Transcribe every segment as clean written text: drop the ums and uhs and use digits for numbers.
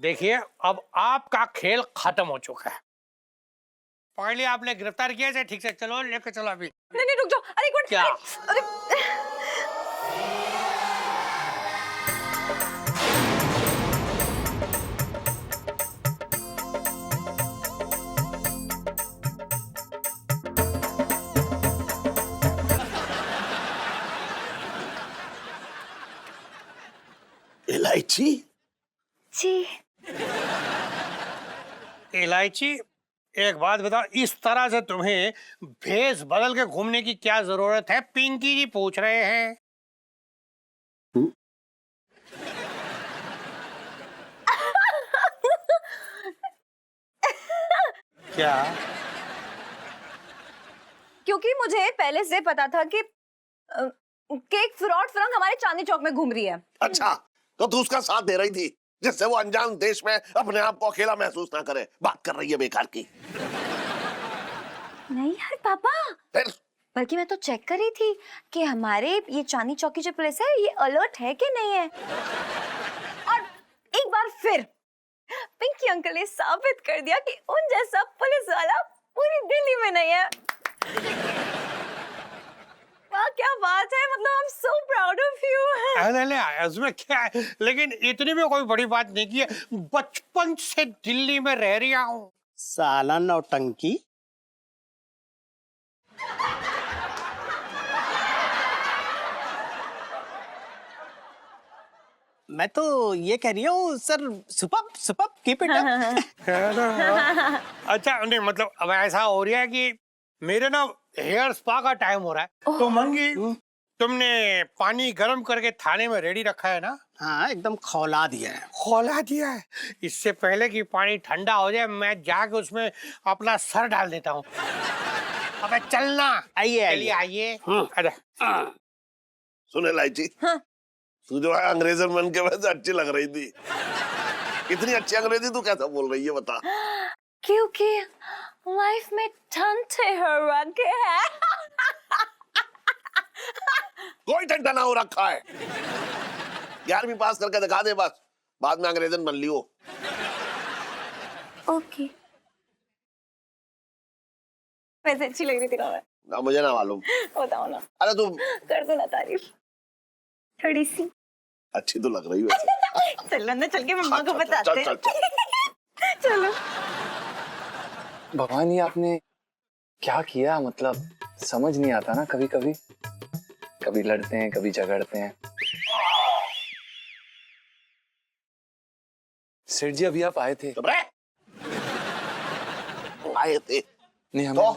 देखिए अब आपका खेल खत्म हो चुका है। पहले आपने गिरफ्तार किया है, ठीक से चलो, लेके चलो अभी। नहीं नहीं रुक जाओ, अरे एक मिनट। क्या? अरे इलायची? जी इलायची, एक बात बताओ, इस तरह से तुम्हें भेष बदल के घूमने की क्या जरूरत है? पिंकी जी पूछ रहे हैं। क्या? क्योंकि मुझे पहले से पता था कि एक फ्रॉड फिल्म हमारे चांदनी चौक में घूम रही है। अच्छा, तो तू उसका साथ दे रही थी जिससे वो अनजान देश में अपने आप को अकेला महसूस ना करे। बात कर रही है बेकार की। नहीं यार पापा, फिर बल्कि मैं तो चेक कर रही थी कि हमारे ये चांदनी चौक की जो पुलिस है ये अलर्ट है कि नहीं है। और एक बार फिर पिंकी अंकल ने साबित कर दिया कि उन जैसा पुलिस वाला पूरी दिल्ली में नहीं है। वाह क्या बात है, मतलब I am so proud of you. नहीं, उसमें क्या है, लेकिन इतनी भी कोई बड़ी बात नहीं की है। बचपन से दिल्ली में रह रहा हूँ। साला नौटंकी। मैं तो ये कह रही हूँ sir, super super keep it up. अच्छा, नहीं मतलब अब ऐसा हो रहा है कि मेरे ना हेयर स्पा का टाइम हो रहा है, तो मंगी तुमने पानी गर्म करके थाने में रेडी रखा है ना? हाँ एकदम खौला दिया है। खौला दिया है। इससे पहले कि पानी ठंडा हो जाए मैं जाके उसमें अपना सर डाल देता हूँ। अबे चलना। आइए चलिए आइए। अच्छा सुन इलायची, तू जो है अंग्रेजन बन के वैसे अच्छी लग रही थी। इतनी अच्छी अंग्रेजी तू कैसा बोल रही है बता? क्योंकि लाइफ में ठंडे हवा के है। कोई ठंडा ना हो रखा है। 11वीं पास करके दिखा दे बस, बाद में अंग्रेजन बन लियो। ओके वैसे अच्छी लग रही थी ना मैं? ना मुझे ना मालूम। बताओ ना। अरे तू कर दो ना तारीफ थोड़ी सी। अच्छी तो लग रही है वैसे। चलो ना, चल के मम्मा को बताते हैं। चल चल चल। चलो। भगवान ये आपने क्या किया, मतलब समझ नहीं आता ना। कभी कभी कभी लड़ते हैं, कभी झगड़ते हैं। सेठ जी अभी आप आए थे? चुप रहे। आए थे नहीं हम तो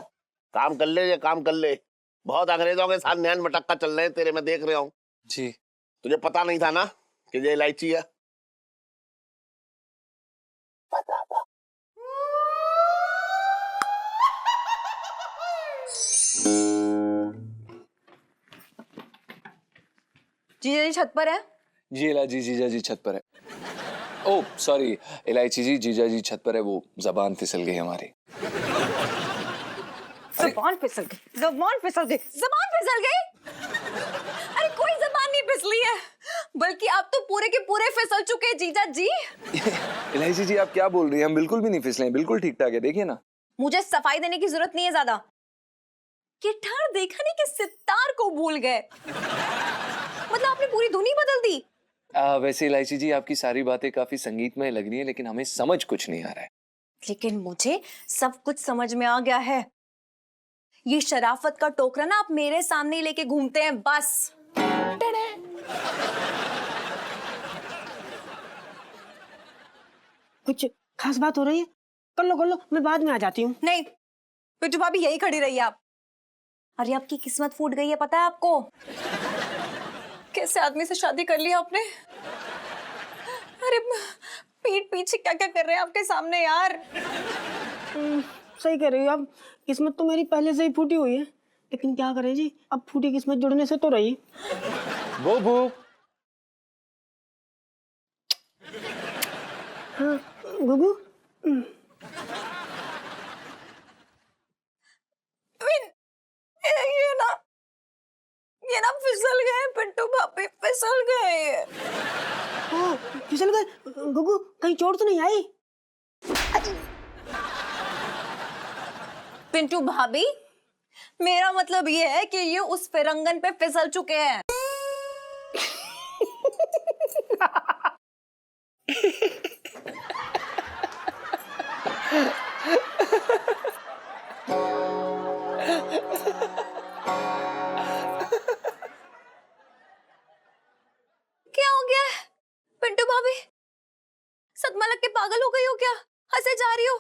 काम कर ले, ये काम कर ले। बहुत अंग्रेजों के साथ नैन मटक्का चल रहे हैं तेरे, मैं देख रहा हूँ। जी। तुझे पता नहीं था ना कि ये इलायची है? पता था। जीजा जी छत पर है? जी इलायची जीजा जी छत पर है। ओह सॉरी इलायची जी, जीजा जी छत पर है, वो जबान फिसल गई हमारी। जबान फिसल गई, जबान फिसल गई, जबान फिसल गई। अरे कोई जबान नहीं फिसली है, बल्कि आप तो पूरे के पूरे फिसल चुके हैं जीजा जी। इलायची जी आप क्या बोल रही हैं? हम बिल्कुल भी नहीं फिसले, बिल्कुल ठीक ठाक है, देखिए ना। मुझे सफाई देने की जरूरत नहीं है ज्यादा। ये ठाड़ देखा नहीं कि सितार को भूल गए। मतलब आपने पूरी धुन ही बदल दी। वैसे इलायची जी आपकी सारी बातें काफी संगीतमय लग रही है, लेकिन हमें समझ कुछ नहीं आ रहा है। लेकिन मुझे सब कुछ समझ में आ गया है। ये शराफत का टोकरा ना आप मेरे सामने ही लेके घूमते हैं बस। कुछ खास बात हो रही है? कर लो, मैं बाद में आ जाती हूँ। नहीं पिट्टू भाभी यही खड़ी रही आप। अरे आपकी किस्मत फूट गई है, पता है आपको? कैसे आदमी से शादी कर लिया आपने? अरे पीठ पीछे क्या क्या कर रहे हैं आपके सामने यार। सही कह रही हो आप, किस्मत तो मेरी पहले से ही फूटी हुई है, लेकिन क्या करें जी, अब फूटी किस्मत जुड़ने से तो रही। बोबू। हाँ गुगू। ये ना फिसल गए पिट्टू भाभी, फिसल गए। फिसल गए? गुगु कहीं चोट तो नहीं आई? पिंटू भाभी, मेरा मतलब ये है कि ये उस फिरंगन पे फिसल चुके हैं। क्या हो गया है पिंटू भाभी? सदमा लग के पागल हो गई हो क्या? हंसे जा रही हो?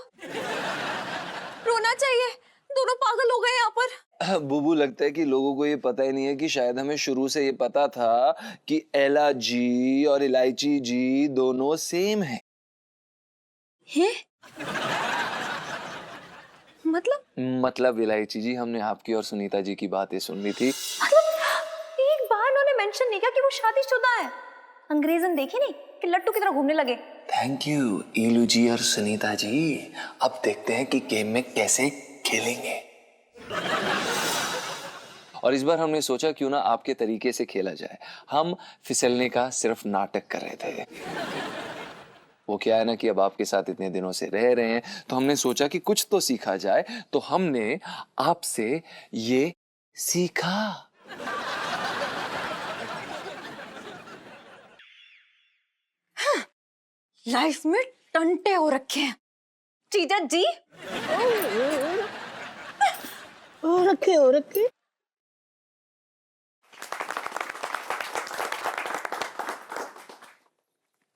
रोना चाहिए, दोनों पागल हो गए यहाँ पर। बुबू, लगता है कि लोगों को ये पता ही नहीं है कि शायद हमें शुरू से ये पता था कि एला जी और इलायची जी दोनों सेम हैं। हैं? मतलब इलायची जी, हमने आपकी और सुनीता जी की बातें सुन ली थी। मतलब एक बार उन्होंने मेंशन नहीं किया कि वो शादीशुदा है। अंग्रेजन देखे नहीं कि लट्टू की तरह घूमने लगे। थैंक यू ईलू जी और सुनीता जी। अब देखते हैं कि गेम में कैसे खेलेंगे। और इस बार हमने सोचा क्यों ना आपके तरीके से खेला जाए। हम फिसलने का सिर्फ नाटक कर रहे थे। वो क्या है ना कि अब आपके साथ इतने दिनों से रह रहे हैं तो हमने सोचा कि कुछ तो सीखा जाए, तो हमने आपसे ये सीखा। लाइफ में टंटे हो रखे हैं जीजा जी। हो रखे।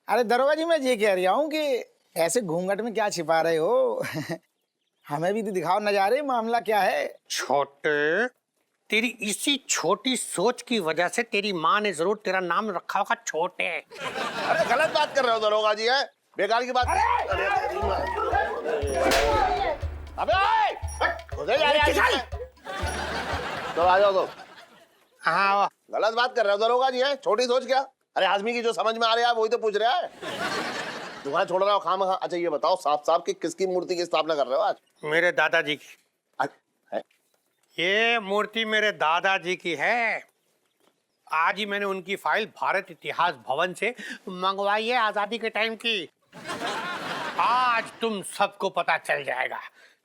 अरे दरोगा जी, मैं ये कह रहा हूँ कि ऐसे घूंघट में क्या छिपा रहे हो? हमें भी तो दिखाओ नजारे, मामला क्या है? छोटे, तेरी इसी छोटी सोच की वजह से तेरी माँ ने जरूर तेरा नाम रखा होगा छोटे। अरे गलत बात कर रहे हो दरोगा जी, है बेकार की बात। अबे उधर जा रहे हैं। तो आ जाओ। तो हाँ, गलत बात कर रहे हो दरोगा जी, है छोटी सोच क्या? अरे आदमी की जो समझ में आ रहा है वही तो पूछ रहा है। दुकान छोड़ रहा हो खामखा। अच्छा ये बताओ साफ साफ कि किसकी मूर्ति की स्थापना कर रहे हो आज? मेरे दादाजी की। है? ये मूर्ति मेरे दादाजी की है। आज ही मैंने उनकी फाइल भारत इतिहास भवन से मंगवाई है, आजादी के टाइम की। आज तुम सबको पता चल जाएगा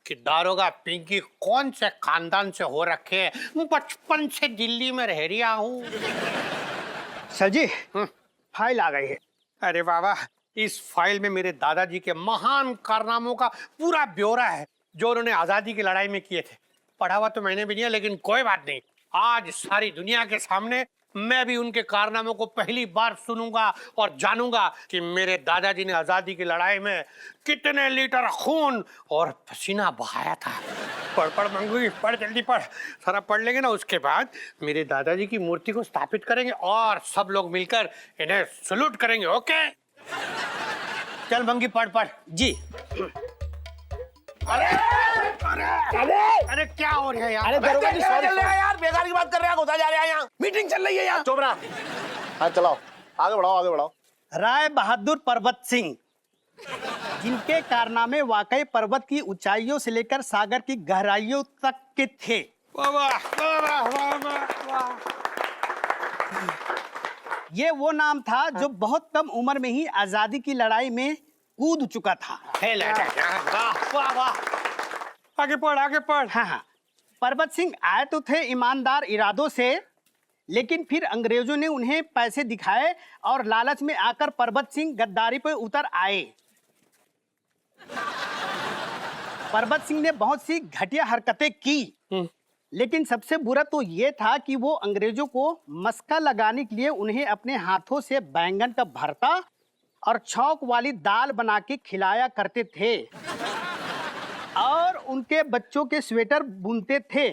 कि दारोगा पिंकी कौन से खानदान से हो रखे है। मैं बचपन से दिल्ली में रह रहा हूँ। सर जी, फाइल आ गई है। अरे बाबा, इस फाइल में मेरे दादाजी के महान कारनामों का पूरा ब्यौरा है जो उन्होंने आजादी की लड़ाई में किए थे। पढ़ा हुआ तो मैंने भी नहीं है, लेकिन कोई बात नहीं, आज सारी दुनिया के सामने मैं भी उनके कारनामों को पहली बार सुनूंगा और जानूंगा कि मेरे दादाजी ने आजादी की लड़ाई में कितने लीटर खून और पसीना बहाया था। पढ़ पढ़ मंगू, पढ़ जल्दी पढ़। सारा पढ़ लेंगे ना, उसके बाद मेरे दादाजी की मूर्ति को स्थापित करेंगे और सब लोग मिलकर इन्हें सल्यूट करेंगे। ओके चल मंगी, पढ़ पढ़ जी। अरे अरे क्या हो रहा है यार? अरे दरोगा जी, सॉरी। यार बेकार की बात कर रहे हैं। घुसा जा रहे हैं यहाँ, मीटिंग चल रही है यहाँ। चुप रहा। हाँ चलाओ, आगे बढ़ाओ। राय बहादुर पर्वत सिंह, जिनके कारनामे वाकई पर्वत की ऊंचाइयों से लेकर सागर की गहराइयों तक के थे। वाह वाह वाह वाह वाह। ये वो नाम था जो बहुत कम उम्र में ही आजादी की लड़ाई में कूद चुका था। वाह वाह। आगे पढ़। हाँ, पर्वत सिंह आए तो थे ईमानदार इरादों से, लेकिन फिर अंग्रेजों ने उन्हें पैसे दिखाए और लालच में आकर पर्वत सिंह गद्दारी पर उतर आए। पर्वत सिंह ने बहुत सी घटिया हरकतें की, लेकिन सबसे बुरा तो ये था कि वो अंग्रेजों को मस्का लगाने के लिए उन्हें अपने हाथों से बैंगन का भरता और छौंक वाली दाल बना के खिलाया करते थे और उनके बच्चों के स्वेटर बुनते थे।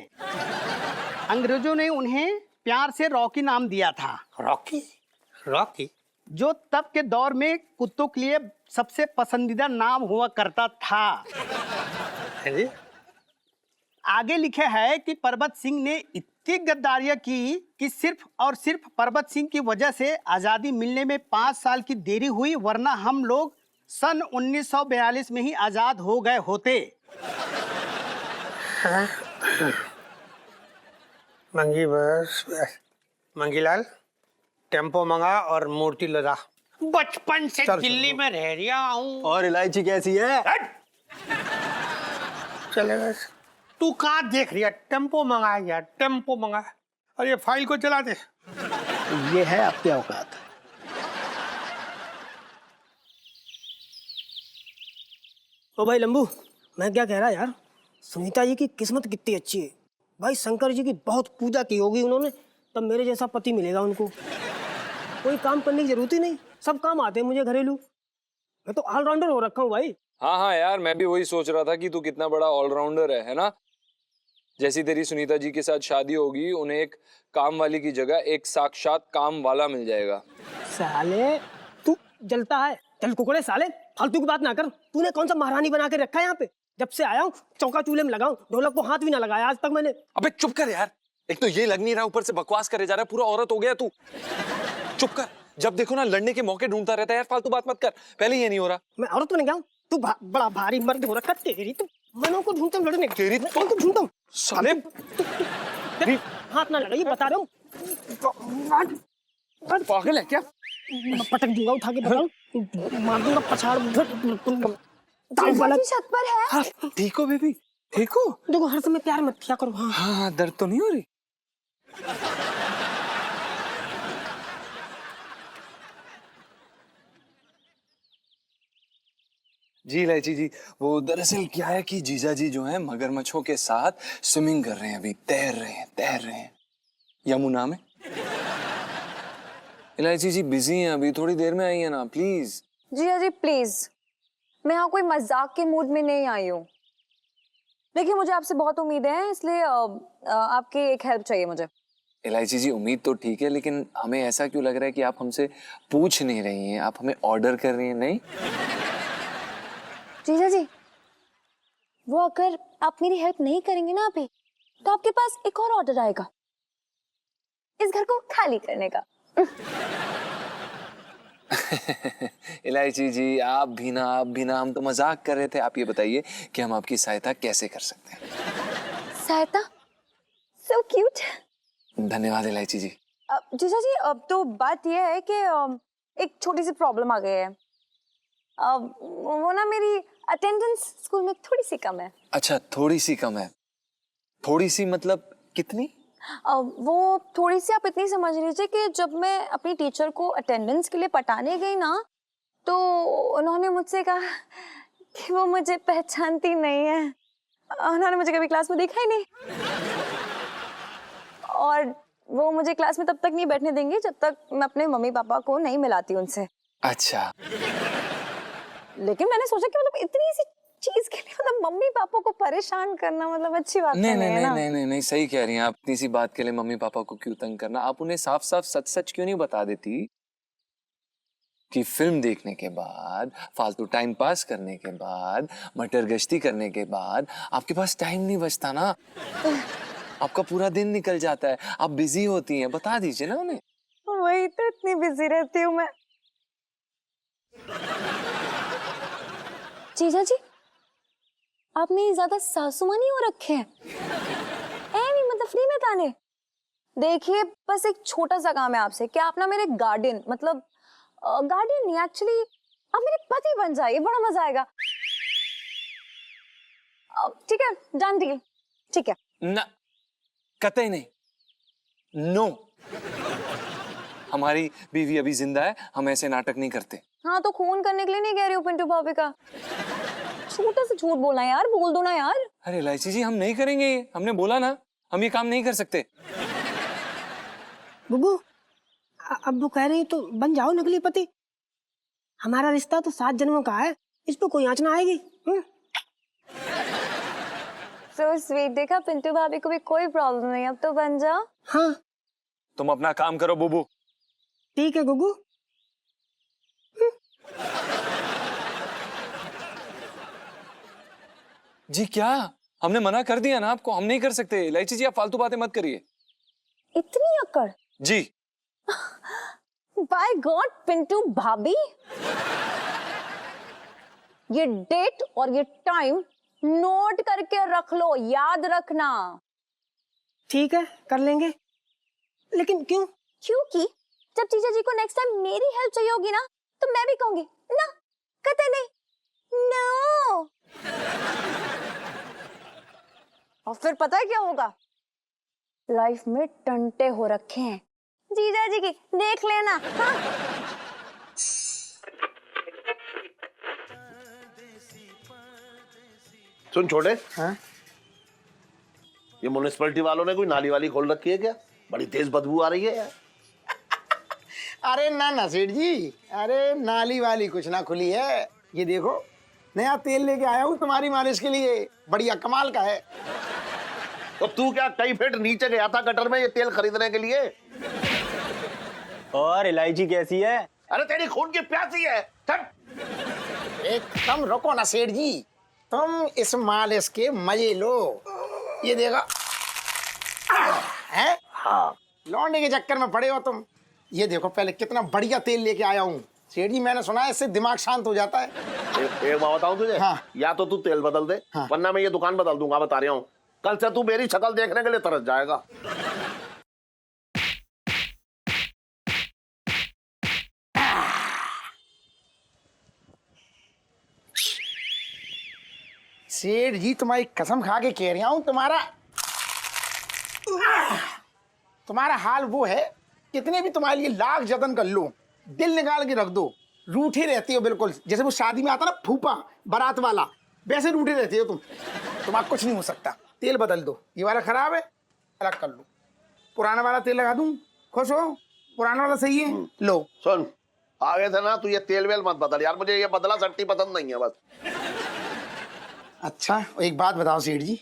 अंग्रेजों ने उन्हें प्यार से रॉकी नाम दिया था। रॉकी जो तब के दौर में कुत्तों के लिए सबसे पसंदीदा नाम हुआ करता था। आगे लिखा है कि पर्वत सिंह ने इतनी गद्दारियां की कि सिर्फ और सिर्फ पर्वत सिंह की वजह से आजादी मिलने में 5 साल की देरी हुई, वरना हम लोग सन 1942 में ही आजाद हो गए होते। मंगी बस मंगीलाल, टेम्पो मंगा और मूर्ति लगा। बचपन से दिल्ली में रह रहा हूँ। और इलायची कैसी है? चलेगा। तू कहाँ देख रही है? टेम्पो मंगा यार, टेम्पो मंगा। और ये फाइल को चला दे। ये है आपके औकात। ओ भाई लंबू, मैं क्या कह रहा यार, सुनीता जी की किस्मत कितनी अच्छी है भाई। शंकर जी की बहुत पूजा की होगी उन्होंने, तब मेरे जैसा पति मिलेगा उनको। कोई काम करने की जरूरत ही नहीं, सब काम आते हैं मुझे घरेलू। मैं तो ऑलराउंडर हो रखा हूँ भाई। हाँ हाँ यार, मैं भी वही सोच रहा था कि तू कितना बड़ा ऑलराउंडर है ना। जैसी तेरी सुनीता जी के साथ शादी होगी, उन्हें एक काम वाली की जगह एक साक्षात काम वाला मिल जाएगा। साले तू जलता है, चल कुकड़े साले, फालतू की बात ना कर। तूने कौन सा महारानी बना के रखा है यहाँ पे? जब से आया हूँ चौका चूल्हे में लगाऊं, ढोलक को हाथ भी ना लगाया आज तक मैंने। अबे चुप कर यार, एक तो ये लग नहीं रहा, ऊपर से बकवास करे जा रहा है, पूरा औरत हो गया तू। चुप कर, जब देखो ना लड़ने के मौके ढूंढता रहता है यार, फालतू बात मत कर। पहले ये नहीं हो रहा। मैं औरत बन गया हूँ? तू बड़ा भारी मर्द हो रखा तेरी। तू मनों को ढूंढता हूँ लड़ने, तेरी कौन को ढूंढता हूँ साले। हाथ ना लगाइए, बता रहा हूँ। पागल है क्या? पटक दूंगा उठा के, बताऊँ मार दूंगा पछाड़। छत पर है। हाँ, ठीक हो बेबी, ठीक हो? देखो हर समय प्यार मत किया करो। हाँ हाँ हाँ, दर्द तो नहीं हो रही? जी इलायची जी, वो दरअसल क्या है कि जीजा जी जो हैं मगरमच्छों के साथ स्विमिंग कर रहे हैं, अभी तैर रहे हैं यमुना में। इलायची जी बिजी हैं अभी, थोड़ी देर में आइए ना प्लीज। जी जी प्लीज, मैं यहाँ कोई मजाक के मूड में नहीं आई हूँ। देखिए मुझे आपसे बहुत उम्मीद है, इसलिए आपकी एक हेल्प चाहिए मुझे। इलायची जी उम्मीद तो ठीक है, लेकिन हमें ऐसा क्यों लग रहा है कि आप हमसे पूछ नहीं रही हैं, आप हमें ऑर्डर कर रही हैं? नहीं जीजा जी, वो अगर आप मेरी हेल्प नहीं करेंगे ना अभी, तो आपके पास एक और ऑर्डर आएगा इस घर को खाली करने का। इलायची जी आप भी ना, हम तो मजाक कर रहे थे। आप ये बताइए कि हम आपकी सहायता कैसे कर सकते हैं? सहायता? So cute. धन्यवाद इलायची जी। जीजा जी, अब तो बात यह है कि एक छोटी सी प्रॉब्लम आ गई है। वो ना मेरी अटेंडेंस स्कूल में थोड़ी सी कम है। अच्छा, थोड़ी सी कम है? थोड़ी सी मतलब कितनी? वो थोड़ी सी आप इतनी समझ लीजिए कि जब मैं अपनी टीचर को अटेंडेंस के लिए पटाने गई ना, तो उन्होंने मुझसे कहा कि वो मुझे पहचानती नहीं है। उन्होंने मुझे कभी क्लास में देखा ही नहीं, और वो मुझे क्लास में तब तक नहीं बैठने देंगे जब तक मैं अपने मम्मी पापा को नहीं मिलाती उनसे। अच्छा, लेकिन मैंने सोचा कि मतलब इतनी सी चीज के लिए मतलब मम्मी पापा को परेशान करना मतलब अच्छी बात नहीं नहीं है नहीं ना। नहीं नहीं नहीं, सही कह रही हैं आप। इतनी सी बात के लिए मम्मी पापा को क्यों तंग करना? आप उन्हें साफ साफ सच सच क्यों नहीं बता देती कि फिल्म देखने के बाद, फालतू टाइम पास करने के बाद, मटर गश्ती करने के बाद आपके पास टाइम नहीं बचता ना, आपका पूरा दिन निकल जाता है, आप बिजी होती हैं। बता दीजिए ना उन्हें। वही तो, इतनी बिजी रहती हूँ मैं। जीजा जी, आप मेरी ज्यादा सासू माँ नहीं हो रखे हैं। नहीं मतलब फ्री में ताने। देखिए बस एक छोटा सा काम है आपसे कि आप ना मेरे गार्डियन, मतलब गार्डियन नहीं, एक्चुअली आप मेरे पति बन जाइए, बड़ा मजा आएगा। ठीक है, डन डील। ठीक है ना, कतई नहीं, नो। हमारी बीवी अभी जिंदा है, हम ऐसे नाटक नहीं करते। हाँ तो खून करने के लिए नहीं कह रही हूँ पिंटू भाभी का, छोटा सा झूठ बोलना यार, बोल दो ना यार। अरे इलायची जी हम नहीं करेंगे ये, हमने बोला ना, हम ये काम नहीं कर सकते। बुबू, अब वो कह रही है तो बन जाओ नकली पति। हमारा रिश्ता तो 7 जन्मों का है, इस पर कोई आँच ना आएगी। So sweet, देखा पिंटू भाभी को भी कोई प्रॉब्लम नहीं, अब तो बन जाओ। हाँ तुम अपना काम करो बुबू। ठीक है गुगू। जी क्या? हमने मना कर दिया ना आपको, हम नहीं कर सकते। इलायची जी आप फालतू बातें मत करिए। इतनी अकड़? जी बाय गॉड पिंटू भाभी, ये डेट और ये टाइम नोट करके रख लो, याद रखना। ठीक है कर लेंगे, लेकिन क्यों? क्योंकि जब जीजा जी को नेक्स्ट टाइम मेरी हेल्प चाहिए होगी ना, तो मैं भी कहूंगी ना, कतई नहीं, नो। और फिर पता है क्या होगा? लाइफ में टंटे हो रखे हैं जीजा जी की, देख लेना। हाँ? सुन छोटे, हाँ? ये म्युनिसिपैलिटी वालों ने कोई नाली वाली खोल रखी है क्या? बड़ी तेज बदबू आ रही है यार। अरे ना सेठ जी, अरे नाली वाली कुछ ना खुली है। ये देखो, नया तेल लेके आया हूँ तुम्हारी मालिश के लिए, बढ़िया कमाल का है। तो तू क्या कई फीट नीचे गया था गटर में ये तेल खरीदने के लिए? और इलायची कैसी है? अरे तेरी खून की प्यासी है। एकदम रुको ना सेठ जी, तुम इस मालिश के मजे लो। ये देखो, है? हाँ, लौंडे के चक्कर में पड़े हो तुम। ये देखो, पहले कितना बढ़िया तेल लेके आया हूँ सेठ जी, मैंने सुना है इससे दिमाग शांत हो जाता है। एक बात बताऊं तुझे? हाँ। या तो तू तेल बदल दे, हाँ। वरना मैं ये दुकान बदल दूंगा, बता रहा हूँ। कल से तू मेरी शक्ल देखने के लिए तरस जाएगा। सेठ जी, तुम्हारी कसम खा के कह रहा हूँ, तुम्हारा हाल वो है, कितने भी तुम्हारे लिए लाख जतन कर लो, दिल निकाल के रख दो, रूठी रहती हो बिल्कुल। जैसे वो शादी में आता ना फूफा बारात वाला, वैसे रूठी रहती हो तुम। तुम्हारा कुछ नहीं हो सकता। तेल बदल दो, ये वाला खराब है, अलग कर लो, पुराना वाला तेल लगा दूं। खुश हो? पुराना वाला सही है, लो। सुन, आगे से ना तू ये तेल वेल मत बदल यार, मुझे ये बदला सट्टी पसंद नहीं है बस। अच्छा, एक बात बताओ सेठ जी,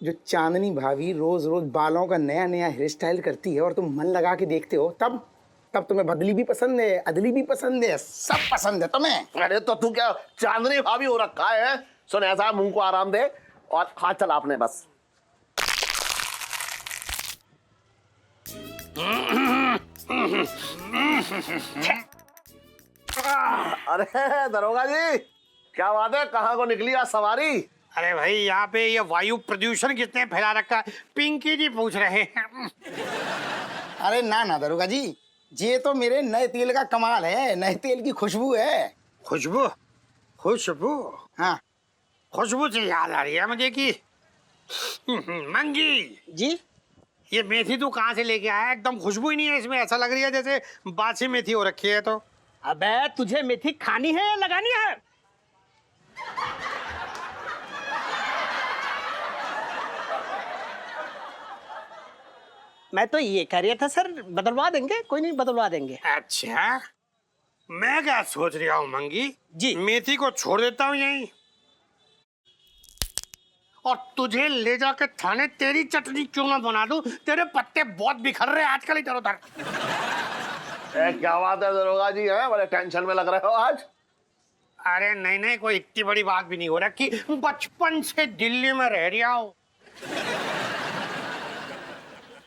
जो चांदनी भाभी रोज रोज बालों का नया नया हेयर स्टाइल करती है और तुम मन लगा के देखते हो, तब तुम्हें बदली भी पसंद है, अदली भी पसंद है, सब पसंद है तुम्हें। अरे तो तू क्या चांदनी भाभी हो रखा है? सुन, ऐसा मुंह को आराम दे और हाथ चला अपने बस। अरे दरोगा जी, क्या बात है? कहाँ को निकली आज सवारी? अरे भाई, यहाँ पे ये वायु प्रदूषण किसने फैला रखा है? पिंकी जी पूछ रहे हैं। अरे ना दरोगा जी, ये तो मेरे नए तेल का कमाल है, नए तेल की खुशबू है। खुशबू? खुशबू? हाँ खुशबू से याद आ रही है मुझे कि मंगी जी? ये मेथी तू कहाँ से लेके आया? एकदम खुशबू ही नहीं है इसमें, ऐसा लग रही है जैसे बासी मेथी हो रखी है। तो अबे, तुझे मेथी खानी है या लगानी है? मैं तो ये कह रहा था सर, बदलवा देंगे, कोई नहीं, बदलवा देंगे। अच्छा, मैं क्या सोच रहा हूँ मंगी जी। मेथी को छोड़ देता हूँ यहीं और तुझे ले जाके थाने तेरी चटनी क्यों ना बना दूं? तेरे पत्ते बहुत बिखर रहे हैं आजकल इधर उधर। क्या बात है दरोगा जी, है बड़े टेंशन में लग रहे हो आज? अरे नहीं, कोई इतनी बड़ी बात भी नहीं हो रखी, बचपन से दिल्ली में रह रहा हूँ।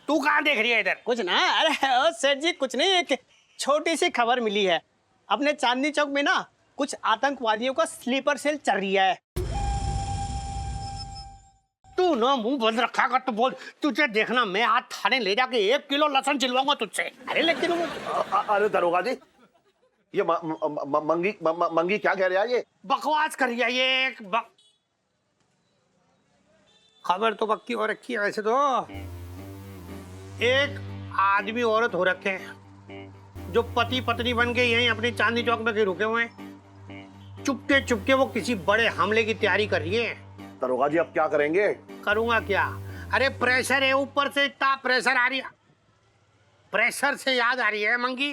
तू कहाँ देख रही है इधर? कुछ ना, अरे ओ सेठ जी, कुछ नहीं, एक छोटी सी खबर मिली है। अपने चांदनी चौक में ना कुछ आतंकवादियों का स्लीपर सेल चल रही है। तू ना मुंह बंद रखा कर, तो बोल। तुझे देखना, मैं आज थाने ले जाके 1 किलो लहसुन चिलवाऊंगा तुझसे। अरे लेकिन अरे दरोगा जी, ये मंगी क्या कह रहा है? ये बकवास कर रही है ये खबर तो पक्की हो रखी है वैसे तो। एक आदमी औरत हो रखे हैं जो पति पत्नी बन के यहीं अपनी चांदनी चौक में रुके हुए हैं। चुपके चुपके वो किसी बड़े हमले की तैयारी कर रही है। दरोगा जी, अब क्या करेंगे? करूंगा क्या? अरे प्रेशर है ऊपर से, इतना प्रेशर आ रही है। प्रेशर से याद आ रही है मंगी,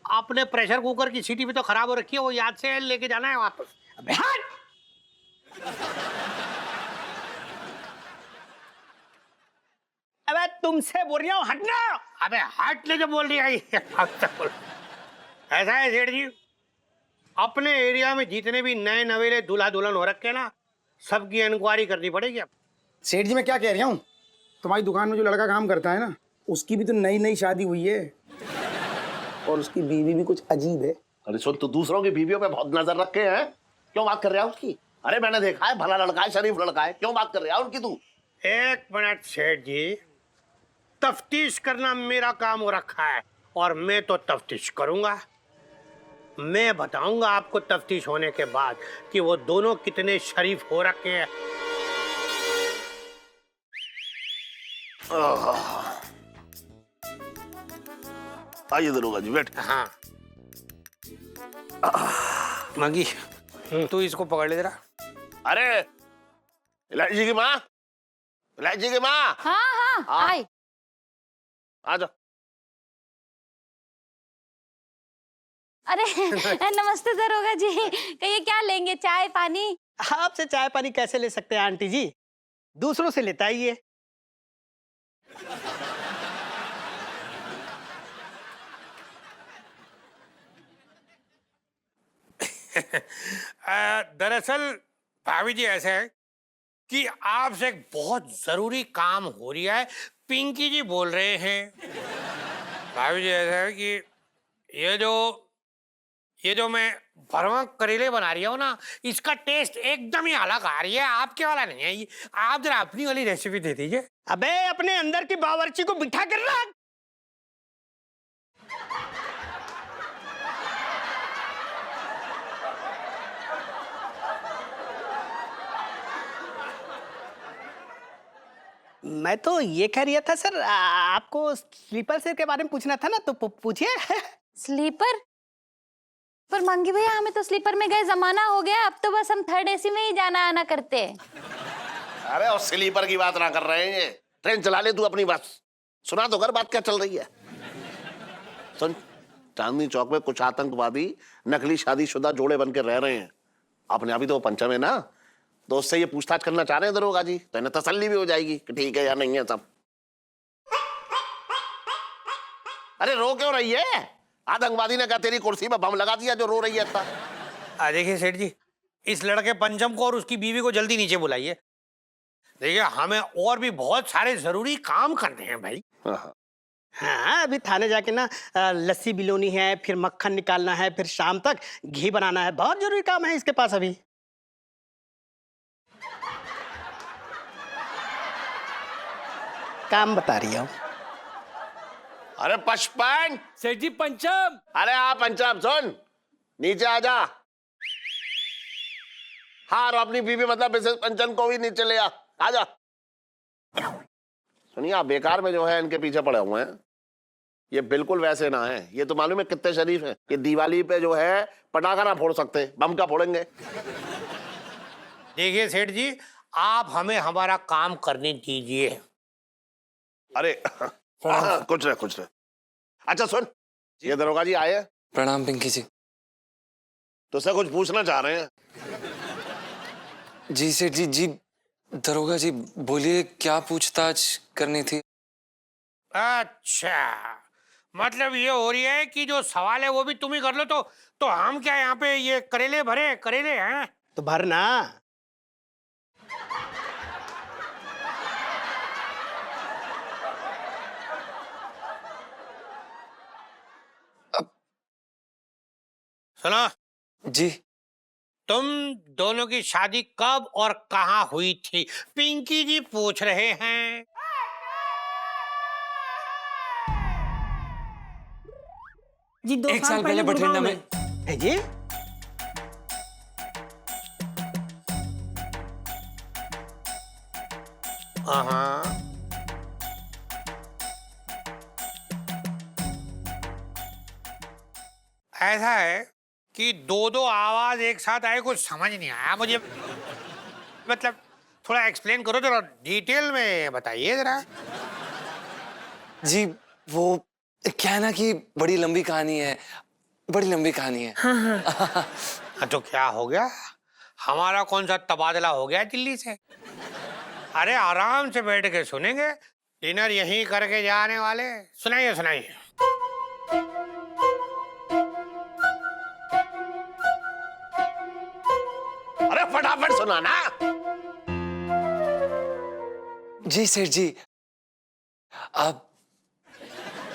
आपने प्रेशर कुकर की सीटी भी तो खराब हो रखी है, वो याद से लेके जाना है वापस। अबे हट! अबे तुमसे बोल रहा हूँ, हटना। अबे हटने जो बोल रही है ऐसा है सेठ जी, अपने एरिया में जितने भी नए नवेले दूल्हा दुल्हन हो रखे ना, सबकी इंक्वायरी करनी पड़ेगी अब। सेठ जी, मैं क्या कह रहा हूँ, तुम्हारी दुकान में जो लड़का काम करता है ना, उसकी भी तो नई नई शादी हुई है और उसकी बीवी भी कुछ अजीब है। अरे सुन, तू दूसरों की बीवियों पे बहुत नजर रखे हैं, क्यों बात कर रहा है उसकी? अरे मैंने देखा है, भला लड़का है, शरीफ लड़का है, क्यों बात कर रहा है उनकी तू? 1 मिनट सेठ जी, तफ्तीश करना मेरा काम हो रखा है और मैं तो तफ्तीश करूंगा। मैं बताऊंगा आपको तफ्तीश होने के बाद कि वो दोनों कितने शरीफ हो रखे हैं। आइए दरोगा जी बैठ। हाँ मंगी, तू इसको पकड़ ले जरा। अरे इलायची जी की माँ, इलायची जी की माँ, हाँ हाँ हाँ। आए। आ जाओ। अरे नमस्ते दरोगा जी, कहिए क्या लेंगे, चाय पानी? आपसे चाय पानी कैसे ले सकते हैं आंटी जी, दूसरों से लेता ही है। दरअसल भाभी जी ऐसा है कि आपसे एक बहुत जरूरी काम हो रहा है। पिंकी जी बोल रहे हैं। भाभी जी ऐसा है कि ये जो मैं भरवा करेले बना रही हूँ ना, इसका टेस्ट एकदम ही अलग आ रही है, आपके वाला नहीं है। आप जरा अपनी वाली रेसिपी दे दीजिए। अबे अपने अंदर की बावर्ची को बिठा कर रख। मैं तो ये कह रहा था सर, आपको स्लीपर सेल के बारे में पूछना था ना, तो पूछिए। स्लीपर? पर मंगी भैया, हमें तो स्लीपर में गए जमाना हो गया, अब तो बस हम थर्ड एसी में ही जाना आना करते हैं। अरे और स्लीपर की बात ना कर रहे हैं, ट्रेन चला ले तू अपनी बस। सुना तो कर बात क्या चल रही है। सुन, चांदनी चौक में कुछ आतंकवादी नकली शादीशुदा जोड़े बन के रह रहे हैं। अपने अभी तो वो पंचम है ना, तो उससे ये पूछताछ करना चाह रहे हैं दरोगा जी, तो इन्हें तसल्ली भी हो जाएगी कि ठीक है या नहीं है सब। अरे रो क्यों रही है? आतंकवादी ने कहा तेरी कुर्सी में बम लगा दिया जो रो रही है इतना। देखिए सेठ जी, इस लड़के पंचम को और उसकी बीवी को जल्दी नीचे बुलाइए। देखिए हमें और भी बहुत सारे जरूरी काम करने हैं भाई। हाँ, अभी थाने जाके ना लस्सी बिलोनी है, फिर मक्खन निकालना है, फिर शाम तक घी बनाना है, बहुत जरूरी काम है इसके पास अभी। काम बता रही हूँ। अरे पचपन सेठ जी पंचम। अरे हाँ पंचम, सुन नीचे आ जा। हाँ, और अपनी बीवी मतलब मिसेस पंचम को भी नीचे ले आ जा। सुनिए, आप बेकार में जो है इनके पीछे पड़े हुए हैं। ये बिल्कुल वैसे ना है। ये तो मालूम है कितने शरीफ हैं। ये दिवाली पे जो है पटाखा ना फोड़ सकते, बम का फोड़ेंगे। देखिए सेठ जी, आप हमें हमारा काम करने दीजिए। अरे कुछ नहीं। अच्छा सुन, ये दरोगा जी आए हैं, प्रणाम पिंकी जी। तुझसे कुछ पूछना चाह रहे हैं। जी सेठ जी, जी दरोगा जी बोलिए, क्या पूछताछ करनी थी? अच्छा, मतलब ये हो रही है कि जो सवाल है वो भी तुम ही कर लो। तो हम क्या यहाँ पे ये करेले भरे करेले हैं? तो भरना। सुनो, जी तुम दोनों की शादी कब और कहाँ हुई थी? पिंकी जी पूछ रहे हैं। जी 2 एक साल साल पहले गुड़गांव बठिंडा में। है जी। हाँ, ऐसा है कि दो आवाज एक साथ आए, कुछ समझ नहीं आया मुझे। मतलब थोड़ा एक्सप्लेन करो जरा, डिटेल में बताइए जरा। जी वो क्या है ना कि बड़ी लंबी कहानी है, बड़ी लंबी कहानी है। हाँ, तो क्या हो गया? हमारा कौन सा तबादला हो गया दिल्ली से? अरे आराम से बैठ के सुनेंगे, डिनर यहीं करके जाने वाले। सुनाइए सुनाइए। अरे फटाफट सुना ना। जी सेठ जी, अब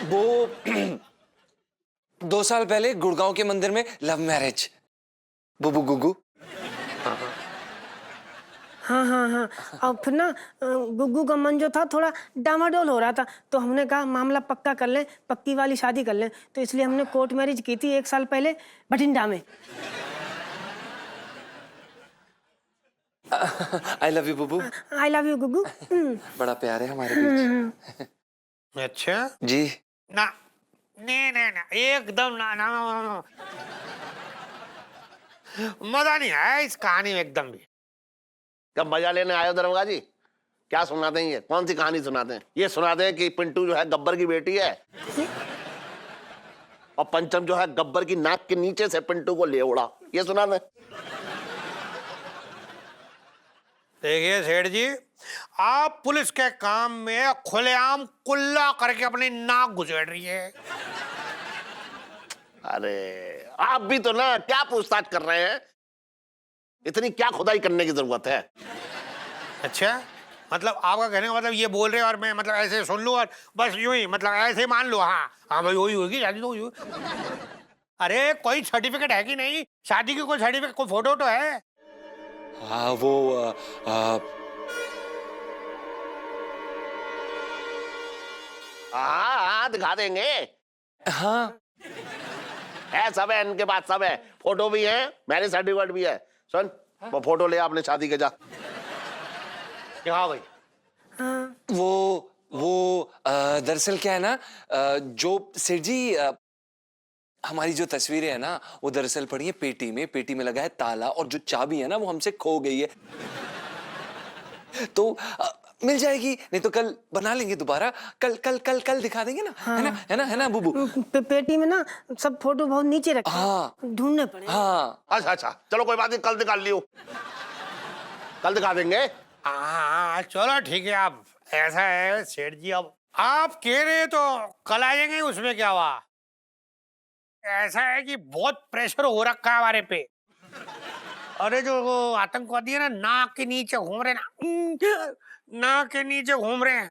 वो 2 साल पहले गुड़गांव के मंदिर में लव मैरिज। बुबू गुगू। हाँ हाँ हाँ। और फिर ना गुग्गू का मन जो था थोड़ा डामाडोल हो रहा था, तो हमने कहा मामला पक्का कर लें, पक्की वाली शादी कर लें। तो इसलिए हमने कोर्ट मैरिज की थी 1 साल पहले बठिंडा में। I love you Bubu. I love you Guggu. बड़ा प्यार है हमारे बीच। अच्छा जी। ना नहीं नहीं ना एकदम ना ना, ना, ना। मजा नहीं आया इस कहानी में एकदम भी। कब मजा लेने आए हो दरोगा जी? क्या सुनाते हैं? ये कौन सी कहानी सुनाते हैं? ये सुनाते हैं कि पिंटू जो है गब्बर की बेटी है और पंचम जो है गब्बर की नाक के नीचे से पिंटू को ले उड़ा। ये सुनाते हैं। देखिए सेठ जी, आप पुलिस के काम में खुलेआम कुल्ला करके अपनी नाक गुजेड़ रही है। अरे आप भी तो ना क्या पूछताछ कर रहे हैं? इतनी क्या खुदाई करने की जरूरत है? अच्छा, मतलब आपका कहने का मतलब ये बोल रहे हैं और मैं मतलब ऐसे सुन लूं और बस यूं ही मतलब ऐसे मान लो? हाँ हाँ भाई वही होगी शादी तो हुई। अरे कोई सर्टिफिकेट है कि नहीं? शादी की कोई सर्टिफिकेट, कोई फोटो तो है? हाँ वो हाँ दिखा देंगे। हाँ है, सब है इनके पास, सब है। फोटो भी है, मैरिज सर्टिफिकेट भी है। सुन वो फोटो ले अपने शादी के, जा दिखाओ भाई। वो दरअसल क्या है ना, जो सेठ जी हमारी जो तस्वीरें है ना वो दरअसल पड़ी है पेटी में। पेटी में लगा है ताला और जो चाबी है ना वो हमसे खो गई है। तो मिल जाएगी, नहीं तो कल बना लेंगे दोबारा। कल कल कल कल दिखा देंगे ना। हाँ। है ना बुबू? पेटी में ना सब फोटो बहुत नीचे रखे। हाँ ढूंढने पड़े। हाँ। अच्छा अच्छा चलो कोई बात नहीं, कल दिखा लियो, कल दिखा देंगे। हाँ चलो ठीक है। आप ऐसा है सेठ जी, अब आप कह रहे तो कल आ जाएंगे, उसमें क्या हुआ? ऐसा है कि बहुत प्रेशर हो रखा है हमारे पे। अरे जो वो आतंकवादी है ना, नाक के नीचे घूम रहे ना, नाक के नीचे घूम रहे हैं।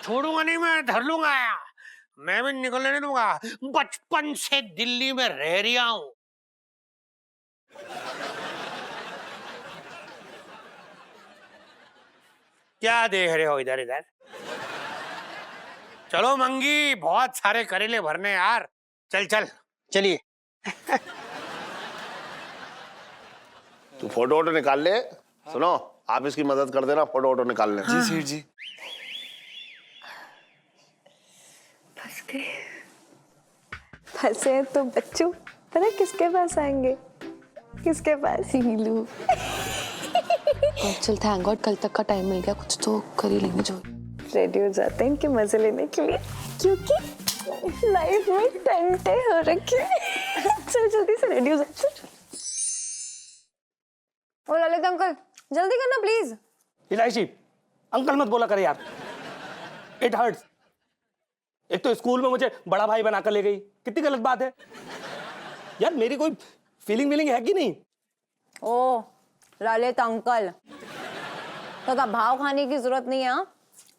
छोड़ूंगा नहीं मैं, धर लूंगा। मैं भी निकलने नहीं दूंगा। बचपन से दिल्ली में रह रहा हूं। क्या देख रहे हो इधर इधर? चलो मंगी, बहुत सारे करेले भरने यार। चल चल चलिए। तू फोटो वोटो निकाल ले। सुनो आप इसकी मदद कर देना, फोटो वोटो निकाल ले। जी सेठ जी। फंसे तो बच्चू पता किसके पास आएंगे? किसके पास? नीलू। चल थैंक गॉड कल तक का टाइम मिल गया, कुछ तो कर ही लेंगे। जो रेडी हो जाते हैं इनके मजे लेने के लिए, क्योंकि लाइफ में टंटे हो रखे हैं। चल जल्दी से रेडी हो जाते हैं। ओ ललित अंकल जल्दी करना प्लीज। इलायची अंकल मत बोला करे यार, इट हर्ट्स। एक तो स्कूल में मुझे बड़ा भाई बनाकर ले गई, कितनी गलत बात है यार। मेरी कोई फीलिंग है कि नहीं? ओ ललित अंकल तो का भाव खाने की जरूरत नहीं है। हाँ?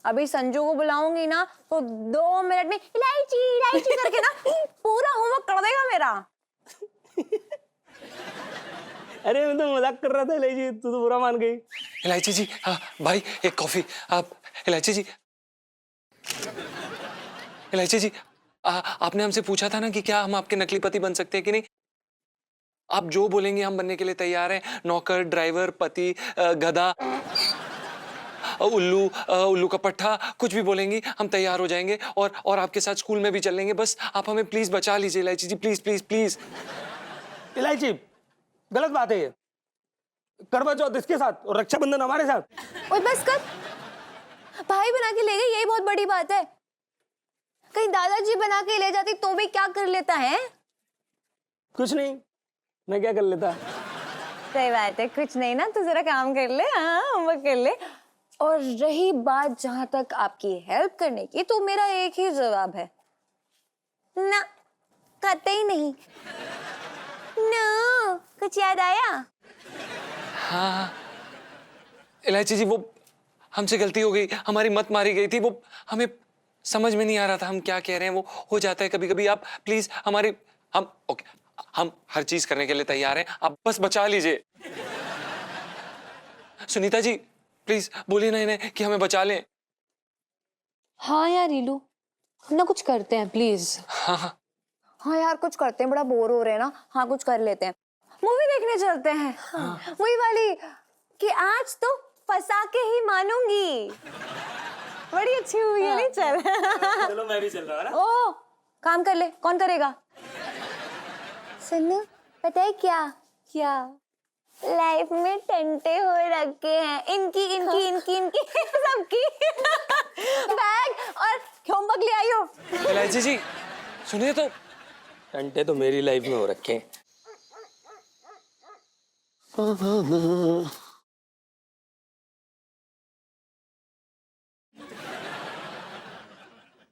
अभी संजू को बुलाऊंगी ना तो 2 मिनट में इलायची इलायची करके ना पूरा होमवर्क कर देगा मेरा। अरे मैं तो मजाक कर रहा था इलायची, तू तो बुरा मान गई। इलायची जी, हाँ भाई एक कॉफी। आप इलायची जी, इलायची जी आपने हमसे पूछा था ना कि क्या हम आपके नकली पति बन सकते हैं कि नहीं। आप जो बोलेंगे हम बनने के लिए तैयार हैं। नौकर, ड्राइवर, पति, गधा, उल्लू का पट्टा, कुछ भी बोलेंगी हम तैयार हो जाएंगे और आपके साथ स्कूल में भी चल लेंगे। बस आप हमें प्लीज बचा लीजिए इलायची जी, प्लीज प्लीज प्लीज। इलायची गलत बात है ये। करवा चौथ इसके साथ और रक्षाबंधन हमारे साथ। ओए बस कर, भाई बना के ले गई यही बहुत बड़ी बात है। कहीं दादाजी बना के ले जाती तो भी क्या कर लेता है? कुछ नहीं, मैं क्या कर लेता। सही बात है, कुछ नहीं ना, तो जरा काम कर ले। हाँ होमवर्क कर ले। और रही बात जहां तक आपकी हेल्प करने की, तो मेरा एक ही जवाब है, ना कतई नहीं। नो कुछ याद आया? हाँ इलायची जी, वो हमसे गलती हो गई, हमारी मत मारी गई थी। वो हमें समझ में नहीं आ रहा था हम क्या कह रहे हैं। वो हो जाता है कभी कभी। आप प्लीज हमारी हम हर चीज करने के लिए तैयार हैं, आप बस बचा लीजिए। सुनीता जी प्लीज बोलिए ना इन्हें कि हमें बचा लें। हाँ यार रीलू, हम ना कुछ करते हैं प्लीज। हाँ हाँ हाँ यार कुछ करते हैं, बड़ा बोर हो रहे हैं ना। हाँ कुछ कर लेते हैं, मूवी देखने चलते हैं। वही वाली कि आज तो फंसा के ही मानूंगी, बड़ी अच्छी मूवी है। नहीं चल चलो मैं भी चल रहा हूँ ना। ओ काम कर ले, कौन करेगा? सुनो पता है क्या क्या लाइफ में टंटे हो रखे हैं, इनकी इनकी इनकी इनकी सबकी। बैग और होमवर्क ले आई हो। इलायची जी सुनिए तो। टंटे तो मेरी लाइफ में हो रखे हैं।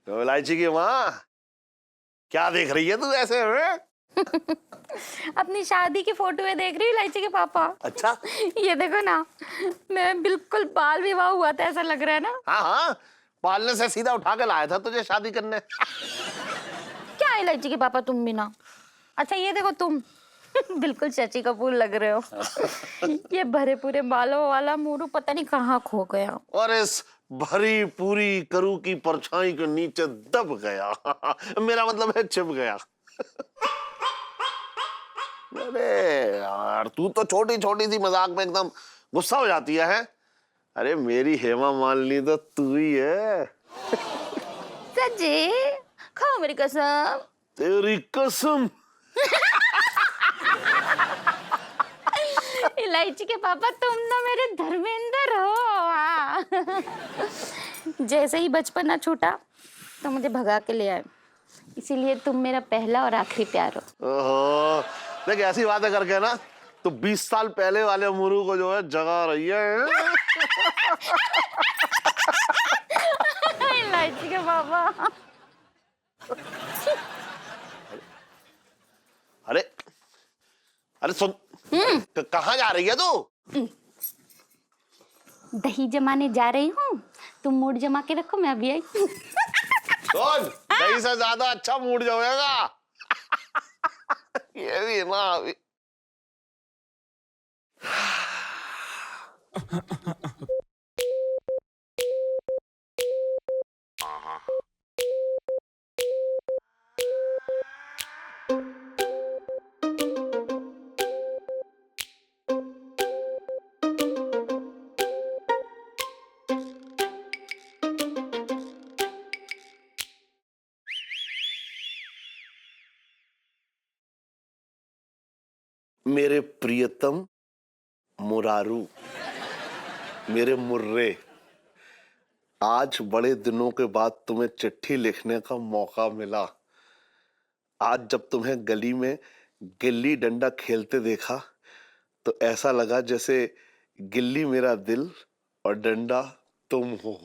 तो इलायची की माँ, क्या देख रही है तू ऐसे में? अपनी शादी की फोटो में देख रही हूँ इलायची के पापा। अच्छा। ये देखो ना, मैं बिल्कुल बाल विवाह हुआ था ऐसा लग रहा है ना। हाँ हाँ, पालने से सीधा उठा के लाया था तुझे शादी करने। क्या इलायची के पापा तुम भी ना। अच्छा ये देखो तुम बिल्कुल शशि कपूर लग रहे हो। ये भरे पूरे बालों वाला मोरू पता नहीं कहाँ खो गया। और इस भरी पूरी करू की परछाई के नीचे दब गया। मेरा मतलब है छिप गया। अरे यार तू तो छोटी छोटी सी मजाक में एकदम गुस्सा हो जाती है? अरे मेरी हेमा मालिनी तो तू ही है। सच्ची? खाओ मेरी कसम। तेरी कसम। इलायची के पापा तुम ना मेरे धर्मेंद्र हो। हाँ। जैसे ही बचपना छूटा तो मुझे भगा के ले आए, इसीलिए तुम मेरा पहला और आखिरी प्यार हो। ओहो, देख ऐसी बातें करके ना तो 20 साल पहले वाले मुरू को जो है जगा रही है। इलायची के पापा। अरे अरे सुन, कहाँ जा रही है तू? दही जमाने जा रही हूँ, तुम मूड जमा के रखो, मैं अभी आई। सुन, दही से ज्यादा अच्छा मूड जमेगा। ये भी ना अभी। मेरे प्रियतम मुरारू, मेरे मुर्रे, आज बड़े दिनों के बाद तुम्हें चिट्ठी लिखने का मौका मिला। आज जब तुम्हें गली में गिल्ली डंडा खेलते देखा तो ऐसा लगा जैसे गिल्ली मेरा दिल और डंडा तुम हो।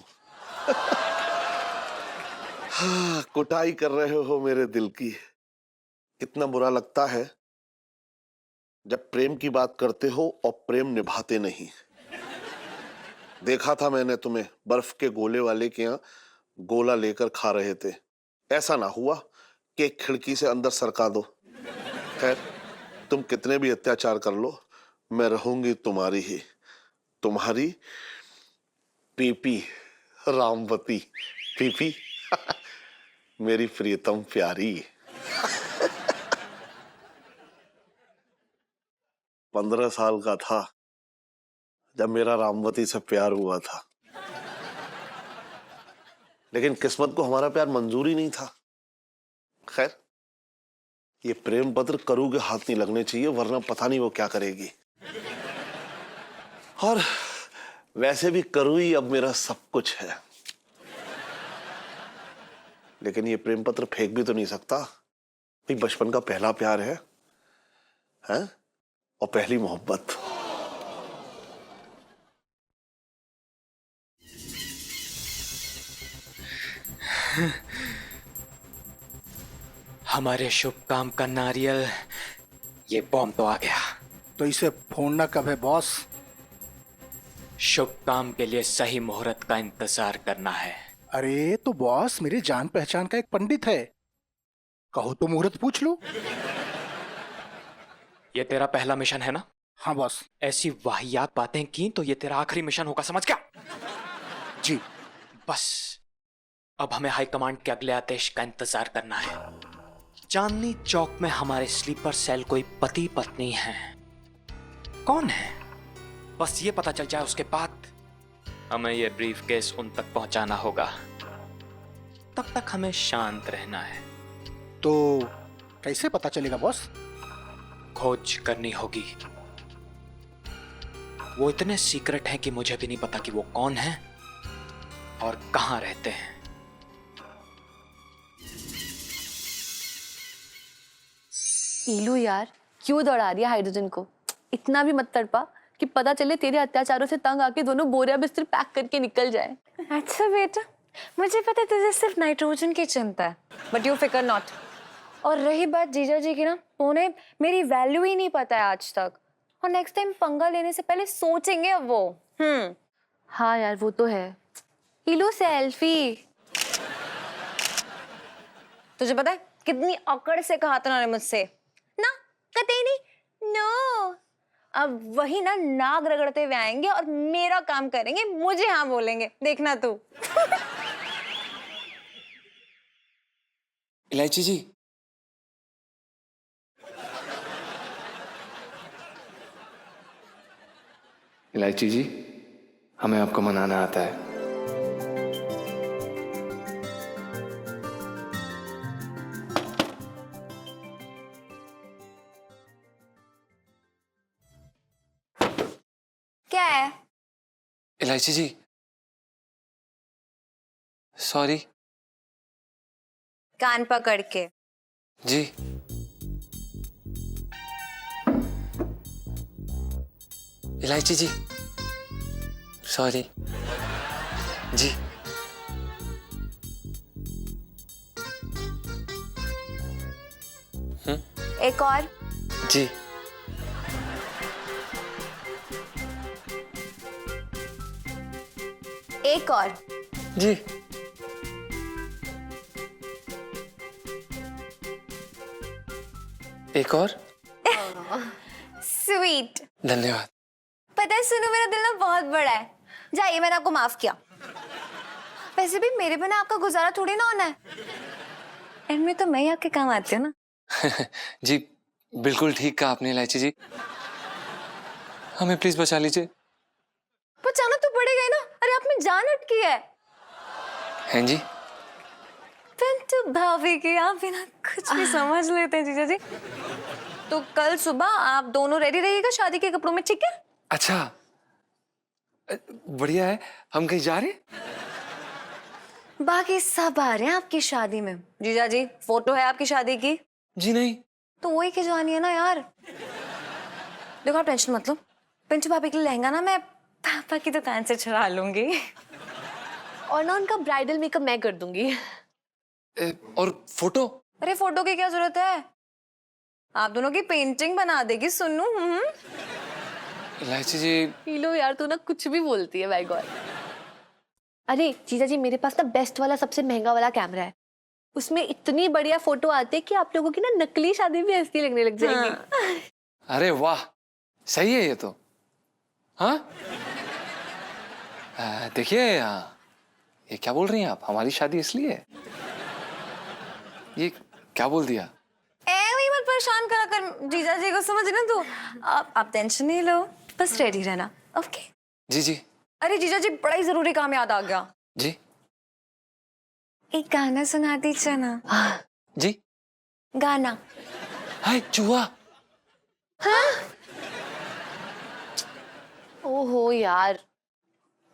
हाँ, कुटाई कर रहे हो मेरे दिल की। कितना बुरा लगता है जब प्रेम की बात करते हो और प्रेम निभाते नहीं। देखा था मैंने तुम्हें बर्फ के गोले वाले के यहाँ गोला लेकर खा रहे थे। ऐसा ना हुआ कि एक खिड़की से अंदर सरका दो। खैर, तुम कितने भी अत्याचार कर लो, मैं रहूंगी तुम्हारी ही, तुम्हारी पीपी रामवती। पीपी मेरी प्रियतम प्यारी। 15 साल का था जब मेरा रामवती से प्यार हुआ था, लेकिन किस्मत को हमारा प्यार मंजूर ही नहीं था। खैर, ये प्रेम पत्र करू के हाथ नहीं लगने चाहिए, वरना पता नहीं वो क्या करेगी। और वैसे भी करू ही अब मेरा सब कुछ है, लेकिन ये प्रेम पत्र फेंक भी तो नहीं सकता। भाई बचपन का पहला प्यार है, हैं? और पहली मोहब्बत। हमारे शुभ काम का नारियल, ये बॉम्ब तो आ गया। तो इसे फोड़ना कब है बॉस? शुभ काम के लिए सही मुहूर्त का इंतजार करना है। अरे तो बॉस, मेरे जान पहचान का एक पंडित है, कहो तो मुहूर्त पूछ लो। ये तेरा पहला मिशन है ना? हाँ बॉस। ऐसी वाहियात बातें की तो ये तेरा आखिरी मिशन होगा, समझ गया? जी। बस अब हमें हाई कमांड के अगले आदेश का इंतजार करना है। चांदनी चौक में हमारे स्लीपर सेल कोई पति पत्नी है, कौन है? बस ये पता चल जाए, उसके बाद हमें ये ब्रीफ केस उन तक पहुंचाना होगा। तब तक हमें शांत रहना है। तो कैसे पता चलेगा बॉस? खोज करनी होगी। वो इतने सीक्रेट हैं कि मुझे भी नहीं पता कि वो कौन है और कहां रहते हैं। ईलू यार, क्यों दौड़ा रही है हाइड्रोजन को? इतना भी मत तड़पा कि पता चले तेरे अत्याचारों से तंग आके दोनों बोरिया बिस्तर पैक करके निकल जाए। अच्छा बेटा, मुझे पता है तुझे सिर्फ नाइट्रोजन की चिंता है, बट यू फिकर नॉट। और रही बात जीजा जी की ना, उन्हें मेरी वैल्यू ही नहीं पता है आज तक, और नेक्स्ट टाइम पंगा लेने से पहले सोचेंगे अब वो। हाँ यार, वो तो है। ILU selfie. तुझे पता है कितनी अकड़ से कहा था उन्होंने मुझसे ना, कतई नहीं, नो। अब वही ना नाग रगड़ते हुए आएंगे और मेरा काम करेंगे, मुझे हाँ बोलेंगे, देखना तू। इलायची जी, इलायची जी, हमें आपको मनाना आता है। क्या है? इलायची जी, सॉरी। कान पकड़ के। जी। इलायची जी, सॉरी। जी। एक और। जी। एक और। जी। एक और। स्वीट। धन्यवाद। पता है सुनो, मेरा दिल ना बहुत बड़ा है। जाइए, मैंने आपको माफ किया। वैसे भी मेरे बिना आपका गुजारा थोड़ी ना होना है, एंड में तो मैं ही आपके काम आती हूँ ना। जी, बिल्कुल ठीक कहा आपने इलायची जी। हमें प्लीज बचा लीजिए। बचाना तो पड़ेगा ही ना, अरे आप में जान अटकी है। हैं जी? पिंटू भाभी की आप बिना कुछ भी समझ लेते हैं जीजा जी। तो कल सुबह आप दोनों रेडी रहिएगा शादी के कपड़ों में, ठीक है? अच्छा, बढ़िया है। हम कहीं जा रहे हैं? बाकी सब आ रहे हैं आपकी शादी में। जीजा जी, फोटो है आपकी शादी की? जी नहीं। तो वही खिंचवानी है ना यार। देखो आप टेंशन मत लो, पिंटू भाभी के लिए लहंगा ना मैं पापा की दुकान से छुड़ा लूंगी। और ना उनका ब्राइडल मेकअप मैं कर दूंगी। और फोटो? अरे फोटो की क्या जरूरत है, आप दोनों की पेंटिंग बना देगी सुन्नू। इलायची जी। लो यार, तू ना कुछ भी बोलती है, माय गॉड। अरे जीजा जी, मेरे पास ना बेस्ट वाला सबसे महंगा वाला कैमरा है, उसमें इतनी बढ़िया फोटो आती है कि आप लोगों की ना नकली शादी भी हंसती लगने लग जाएगी। हाँ। अरे वाह, सही है ये तो। हाँ, देखिए, ये क्या बोल रही हैं आप? हमारी शादी इसलिए है? ये क्या बोल दिया? वही मत परेशान करा कर जीजा जी को, समझ ना तू। आप टेंशन नहीं लो, बस रेडी रहना, ओके? जी जी। अरे जीजा जी, बड़ा ही जरूरी काम याद आ गया। जी। एक गाना सुना दीजिए ना। जी। गाना। हाय चूहा। हाँ? ओहो यार,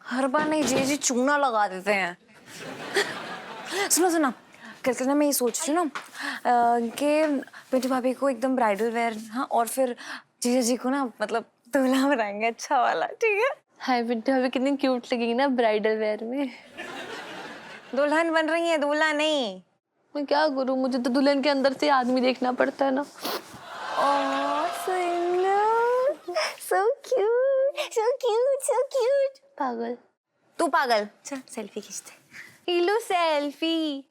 हर बार नहीं जीजा जी चूना लगा देते हैं। सुनो सुनो, कल ना मैं ये सोच रही हूँ ना कि पिंटू भाभी को एकदम ब्राइडल वेयर, हाँ, और फिर जीजा जी को ना मतलब दूल्हा बनाएंगे अच्छा वाला, ठीक है? हाय पिंटू भाभी कितनी क्यूट लगेगी ना ब्राइडल वेयर में। दुल्हन बन रही है, दूल्हा नहीं। मैं क्या करूँ, मुझे तो दुल्हन के अंदर से आदमी देखना पड़ता है ना। ओह so cute। पागल। तू पागल। चल सेल्फी खींचते। लो सेल्फी।